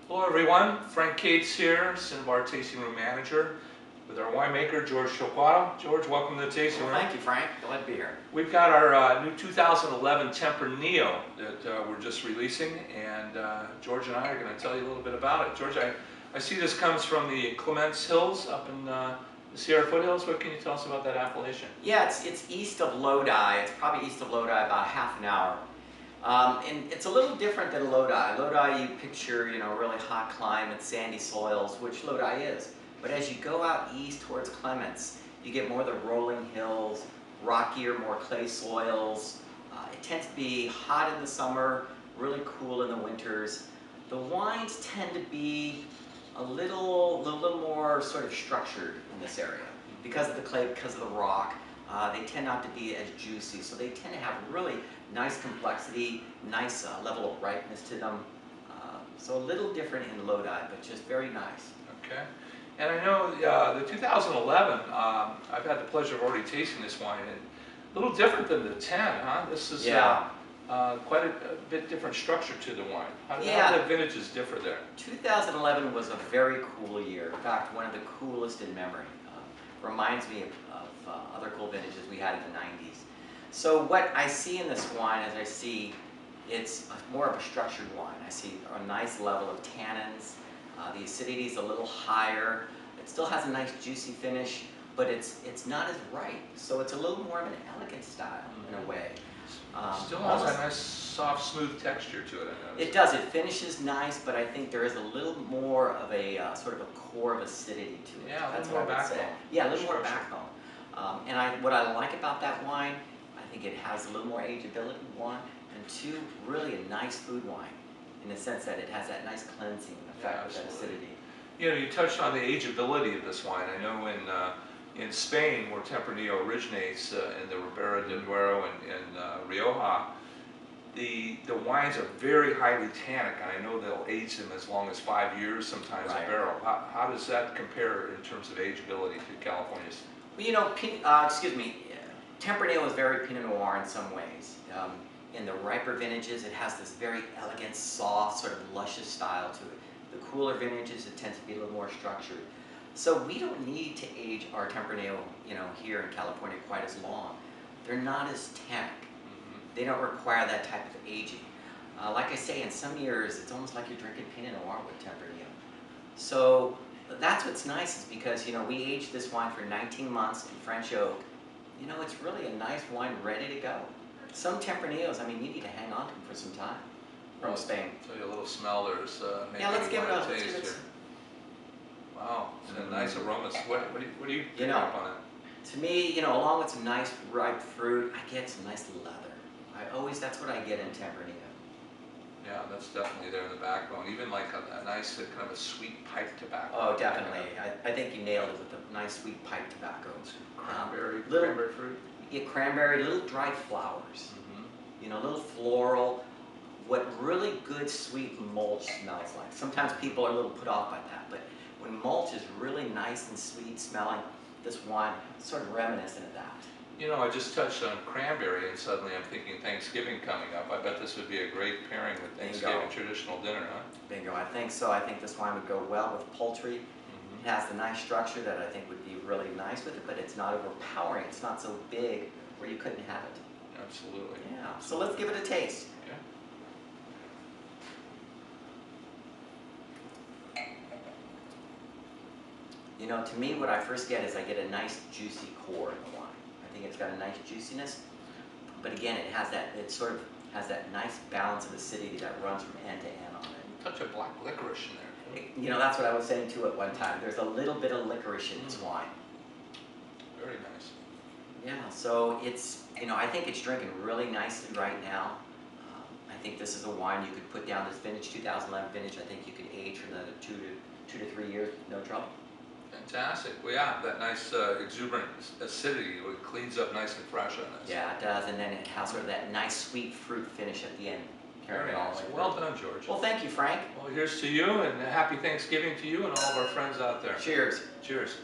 Hello everyone, Frank Cates here, Cinnabar Tasting Room Manager, with our winemaker George Choquato. George, welcome to the tasting room. Thank you, Frank. Glad to be here. We've got our new 2011 Tempranillo that we're just releasing, and George and I are going to tell you a little bit about it. George, I see this comes from the Clements Hills up in the Sierra Foothills. What can you tell us about that appellation? Yeah, it's east of Lodi. It's probably east of Lodi about half an hour. And it's a little different than Lodi. Lodi, you picture, really hot climate, sandy soils, which Lodi is. But as you go out east towards Clements, you get more of the rolling hills, rockier, more clay soils. It tends to be hot in the summer, really cool in the winters. The wines tend to be a little more sort of structured in this area because of the clay, because of the rock. They tend not to be as juicy, so they tend to have really nice complexity, nice level of ripeness to them. So a little different in Lodi, but just very nice. Okay. And I know the 2011, I've had the pleasure of already tasting this wine, and a little different than the 10, huh? This is quite a bit different structure to the wine. How do the vintages differ there? 2011 was a very cool year. In fact, one of the coolest in memory. Reminds me of other cool vintages we had in the 90s. So what I see in this wine is it's more of a structured wine. I see a nice level of tannins. The acidity is a little higher. It still has a nice juicy finish, but it's not as ripe. So it's a little more of an elegant style in a way. Still has a nice soft, smooth texture to it, I noticed. It does. It finishes nice, but I think there is a little more of a sort of a core of acidity to it. Yeah, That's a little what more I would say. backbone. Yeah, a little more backbone. And what I like about that wine, I think it has a little more ageability, one, and two, really a nice food wine, in the sense that it has that nice cleansing effect with that acidity. You know, you touched on the ageability of this wine. I know in Spain, where Tempranillo originates, in the Ribera del Duero and Rioja, the wines are very highly tannic, and I know they'll age them as long as 5 years sometimes a barrel. How does that compare in terms of ageability to California's? Well, Tempranillo is very Pinot Noir in some ways. In the riper vintages, it has this very elegant, soft, sort of luscious style to it. The cooler vintages, it tends to be a little more structured. So we don't need to age our Tempranillo, here in California quite as long. They're not as tannic. They don't require that type of aging. Like I say, in some years, it's almost like you're drinking Pinot Noir with Tempranillo. So that's what's nice, is because, we aged this wine for 19 months in French oak. It's really a nice wine ready to go. Some Tempranillos, you need to hang on to them for some time from Spain. So a little smell, there's maybe let's give it a taste here. Wow, and nice aromas. What do you pick up on it? To me, along with some nice ripe fruit, I get some nice leather. That's what I get in Tempranillo. Yeah, that's definitely there in the backbone. Even like a nice kind of a sweet pipe tobacco. Oh, definitely. I think you nailed it with the nice sweet pipe tobacco. Cranberry fruit. You get cranberry, little dried flowers. Little floral. What really good sweet mulch smells like. Sometimes people are a little put off by that, but when mulch is really nice and sweet smelling, this wine is sort of reminiscent of that. I just touched on cranberry, and suddenly I'm thinking Thanksgiving coming up. I bet this would be a great pairing with Thanksgiving traditional dinner, huh? Bingo, I think so. I think this wine would go well with poultry. It has the nice structure that I think would be really nice with it, but it's not overpowering. It's not so big where you couldn't have it. Absolutely. Yeah, so let's give it a taste. Okay. To me, what I first get is I get a nice juicy core in the wine. I think it's got a nice juiciness, but again, it sort of has that nice balance of acidity that runs from end to end on it. Touch of black licorice in there. That's what I was saying too at one time. There's a little bit of licorice in this wine. Very nice. Yeah, so it's, I think it's drinking really nicely right now. I think this is a wine you could put down this vintage, 2011 vintage. I think you could age for another two to 3 years, no trouble. Fantastic. Well, yeah, that nice exuberant acidity, it cleans up nice and fresh on this. Yeah, it does, and then it has sort of that nice sweet fruit finish at the end. Very nice. Well done, George. Well, thank you, Frank. Well, here's to you, and happy Thanksgiving to you and all of our friends out there. Cheers. Cheers.